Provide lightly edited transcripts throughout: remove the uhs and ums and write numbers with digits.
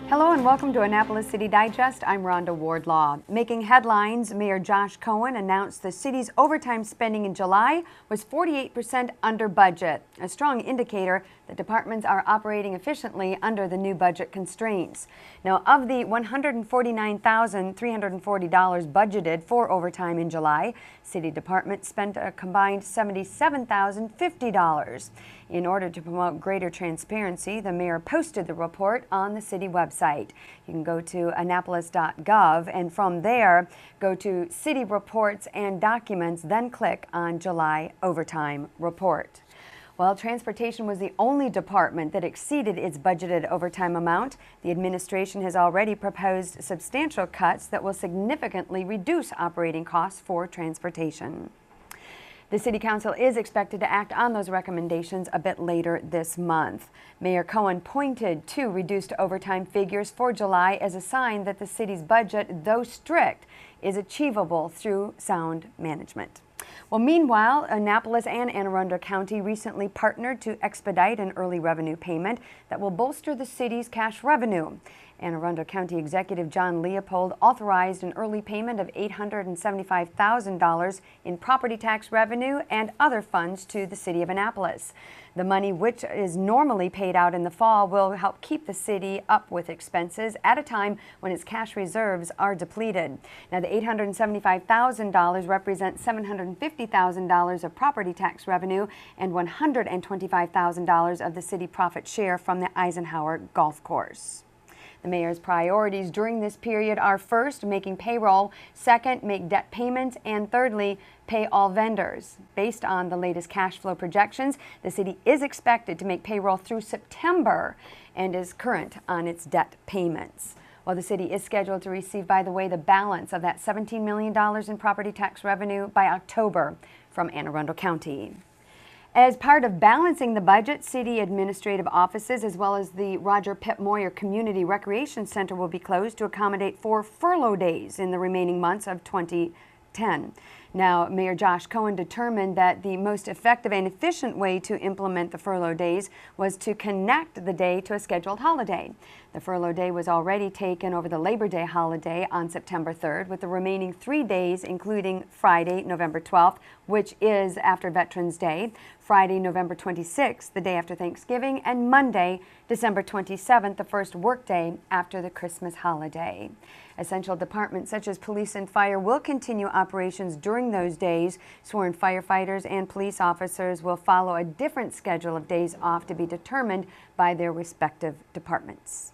Hello and welcome to Annapolis City Digest. I'm Rhonda Wardlaw. Making headlines, Mayor Josh Cohen announced the city's overtime spending in July was 48% under budget, a strong indicator that departments are operating efficiently under the new budget constraints. Now, of the $149,340 budgeted for overtime in July, city departments spent a combined $77,050. In order to promote greater transparency, the mayor posted the report on the city website. You can go to annapolis.gov and from there go to City Reports and Documents, then click on July Overtime Report. While transportation was the only department that exceeded its budgeted overtime amount, the administration has already proposed substantial cuts that will significantly reduce operating costs for transportation. The City Council is expected to act on those recommendations a bit later this month. Mayor Cohen pointed to reduced overtime figures for July as a sign that the city's budget, though strict, is achievable through sound management. Well, meanwhile, Annapolis and Anne Arundel County recently partnered to expedite an early revenue payment that will bolster the city's cash revenue. Anne Arundel County Executive John Leopold authorized an early payment of $875,000 in property tax revenue and other funds to the City of Annapolis. The money, which is normally paid out in the fall, will help keep the city up with expenses at a time when its cash reserves are depleted. Now, the $875,000 represents $750,000 of property tax revenue and $125,000 of the city profit share from the Eisenhower Golf Course. The mayor's priorities during this period are first, making payroll, second, make debt payments, and thirdly, pay all vendors. Based on the latest cash flow projections, the city is expected to make payroll through September and is current on its debt payments. While the city is scheduled to receive, by the way, the balance of that $17 million in property tax revenue by October from Anne Arundel County. As part of balancing the budget, city administrative offices as well as the Roger Pitt Moyer Community Recreation Center will be closed to accommodate 4 furlough days in the remaining months of 2010. Now, Mayor Josh Cohen determined that the most effective and efficient way to implement the furlough days was to connect the day to a scheduled holiday. The furlough day was already taken over the Labor Day holiday on September 3rd, with the remaining 3 days including Friday, November 12th, which is after Veterans Day, Friday, November 26th, the day after Thanksgiving, and Monday, December 27th, the first workday after the Christmas holiday. Essential departments such as police and fire will continue operations during those days. Sworn firefighters and police officers will follow a different schedule of days off to be determined by their respective departments.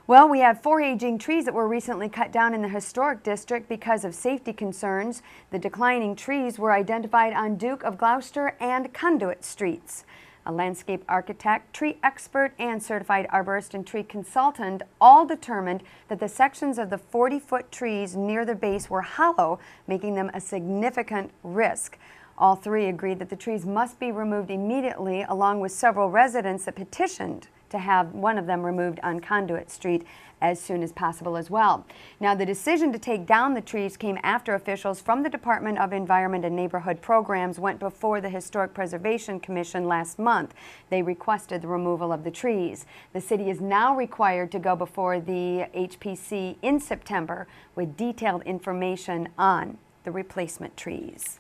Well, we have 4 aging trees that were recently cut down in the historic district because of safety concerns. The declining trees were identified on Duke of Gloucester and Conduit Streets. A landscape architect, tree expert, and certified arborist and tree consultant all determined that the sections of the 40-foot trees near the base were hollow, making them a significant risk. All 3 agreed that the trees must be removed immediately, along with several residents that petitioned to have one of them removed on Conduit Street as soon as possible as well. Now, the decision to take down the trees came after officials from the Department of Environment and Neighborhood Programs went before the Historic Preservation Commission last month. They requested the removal of the trees. The city is now required to go before the HPC in September with detailed information on the replacement trees.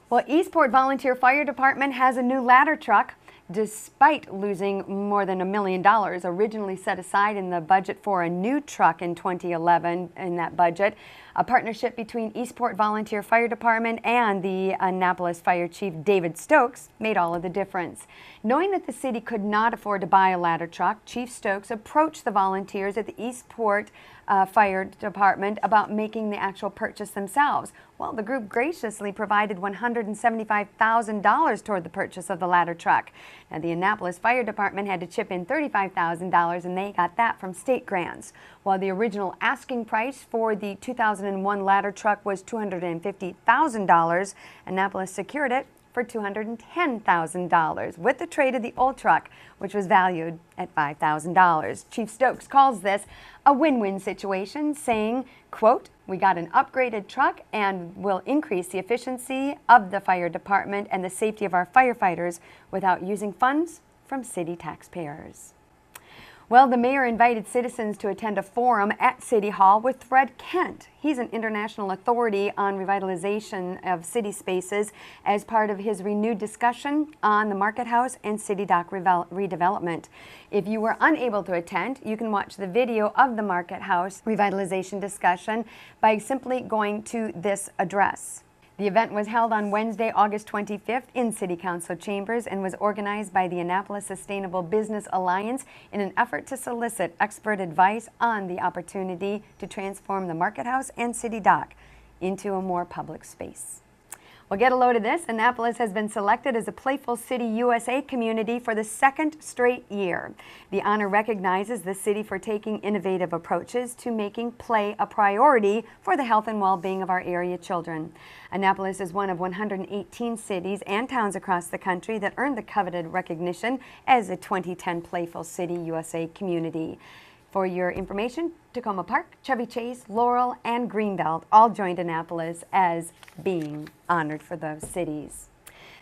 Well, Eastport Volunteer Fire Department has a new ladder truck. Despite losing more than $1 million originally set aside in the budget for a new truck in 2011 in that budget, a partnership between Eastport Volunteer Fire Department and the Annapolis Fire Chief David Stokes made all of the difference. Knowing that the city could not afford to buy a ladder truck, Chief Stokes approached the volunteers at the Eastport Fire Department about making the actual purchase themselves. Well, the group graciously provided $175,000 toward the purchase of the ladder truck. Now, the Annapolis Fire Department had to chip in $35,000, and they got that from state grants. While the original asking price for the 2001 ladder truck was $250,000, Annapolis secured it for $210,000 with the trade of the old truck, which was valued at $5,000. Chief Stokes calls this a win-win situation, saying, quote, "We got an upgraded truck and will increase the efficiency of the fire department and the safety of our firefighters without using funds from city taxpayers." Well, the mayor invited citizens to attend a forum at City Hall with Fred Kinte. He's an international authority on revitalization of city spaces as part of his renewed discussion on the Market House and City Dock redevelopment. If you were unable to attend, you can watch the video of the Market House revitalization discussion by simply going to this address. The event was held on Wednesday, August 25th in City Council chambers and was organized by the Annapolis Sustainable Business Alliance in an effort to solicit expert advice on the opportunity to transform the Market House and City Dock into a more public space. Well, get a load of this. Annapolis has been selected as a Playful City USA community for the second straight year. The honor recognizes the city for taking innovative approaches to making play a priority for the health and well-being of our area children. Annapolis is one of 118 cities and towns across the country that earned the coveted recognition as a 2010 Playful City USA community. For your information, Tacoma Park, Chevy Chase, Laurel, and Greenbelt all joined Annapolis as being honored for those cities.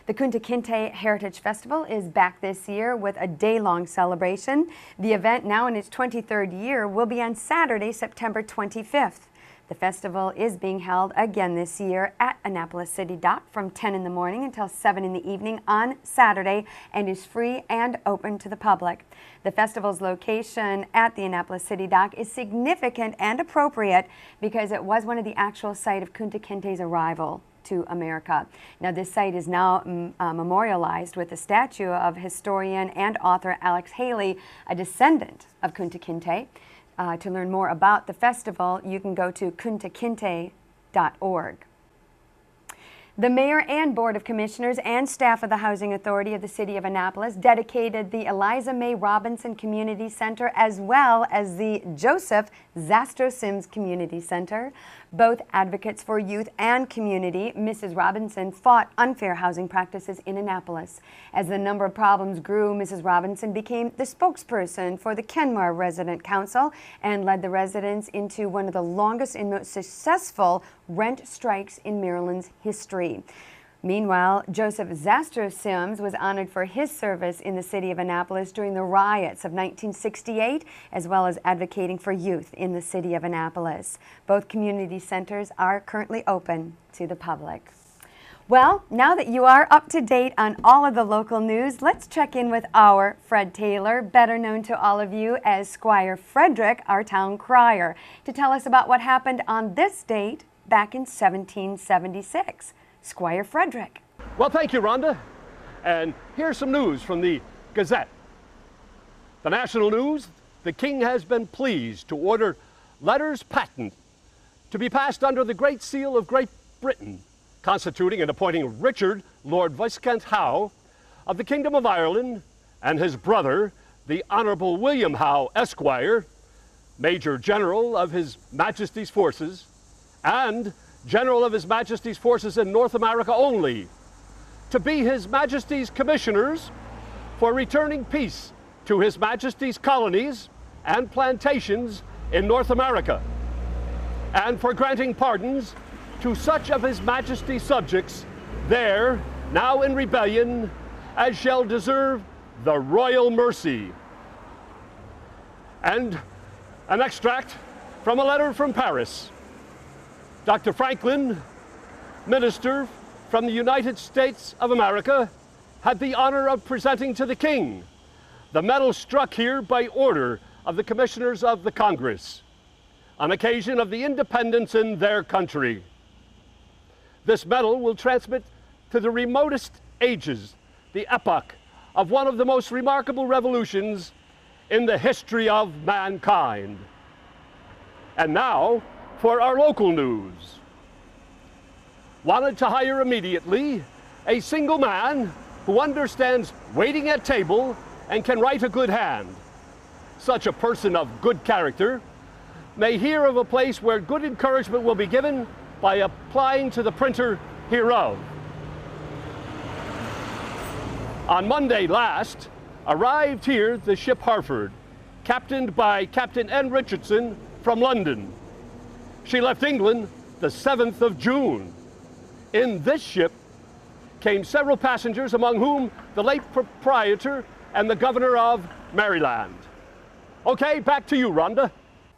The Kunta Kinte Heritage Festival is back this year with a day-long celebration. The event, now in its 23rd year, will be on Saturday, September 25th. The festival is being held again this year at Annapolis City Dock from 10 in the morning until 7 in the evening on Saturday and is free and open to the public. The festival's location at the Annapolis City Dock is significant and appropriate because it was one of the actual site of Kunta Kinte's arrival to America. Now, this site is now memorialized with a statue of historian and author Alex Haley, a descendant of Kunta Kinte. To learn more about the festival, you can go to kuntakinte.org. The mayor and board of commissioners and staff of the Housing Authority of the City of Annapolis dedicated the Eliza May Robinson Community Center as well as the Joseph Zastro Sims Community Center. Both advocates for youth and community, Mrs. Robinson fought unfair housing practices in Annapolis. As the number of problems grew, Mrs. Robinson became the spokesperson for the Kenmore Resident Council and led the residents into one of the longest and most successful rent strikes in Maryland's history. Meanwhile, Joseph Zastro Sims was honored for his service in the city of Annapolis during the riots of 1968, as well as advocating for youth in the city of Annapolis. Both community centers are currently open to the public. Well, now that you are up to date on all of the local news, let's check in with our Fred Taylor, better known to all of you as Squire Frederick, our town crier, to tell us about what happened on this date back in 1776. Squire Frederick. Well, thank you, Rhonda. And here's some news from the Gazette. The national news: the King has been pleased to order letters patent to be passed under the Great Seal of Great Britain, constituting and appointing Richard, Lord Viscount Howe, of the Kingdom of Ireland, and his brother, the Honourable William Howe, Esquire, Major General of His Majesty's forces, and General of His Majesty's forces in North America only, to be His Majesty's commissioners for returning peace to His Majesty's colonies and plantations in North America, and for granting pardons to such of His Majesty's subjects there, now in rebellion, as shall deserve the royal mercy. And an extract from a letter from Paris. Dr. Franklin, minister from the United States of America, had the honor of presenting to the King the medal struck here by order of the Commissioners of the Congress on occasion of the independence in their country. This medal will transmit to the remotest ages the epoch of one of the most remarkable revolutions in the history of mankind. And now, for our local news. Wanted to hire immediately a single man who understands waiting at table and can write a good hand. Such a person of good character may hear of a place where good encouragement will be given by applying to the printer hereof. On Monday last, arrived here the ship Harford, captained by Captain N. Richardson from London. She left England the 7th of June. In this ship came several passengers, among whom the late proprietor and the governor of Maryland. Okay, back to you, Rhonda.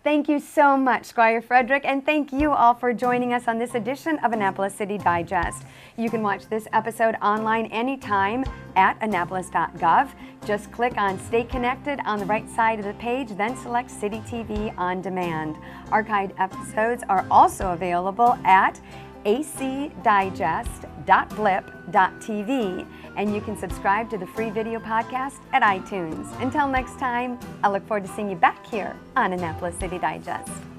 Thank you so much, Squire Frederick, and thank you all for joining us on this edition of Annapolis City Digest. You can watch this episode online anytime at annapolis.gov. Just click on Stay Connected on the right side of the page, then select City TV On Demand. Archived episodes are also available at acdigest.blip.tv, and you can subscribe to the free video podcast at iTunes. Until next time, I look forward to seeing you back here on Annapolis City Digest.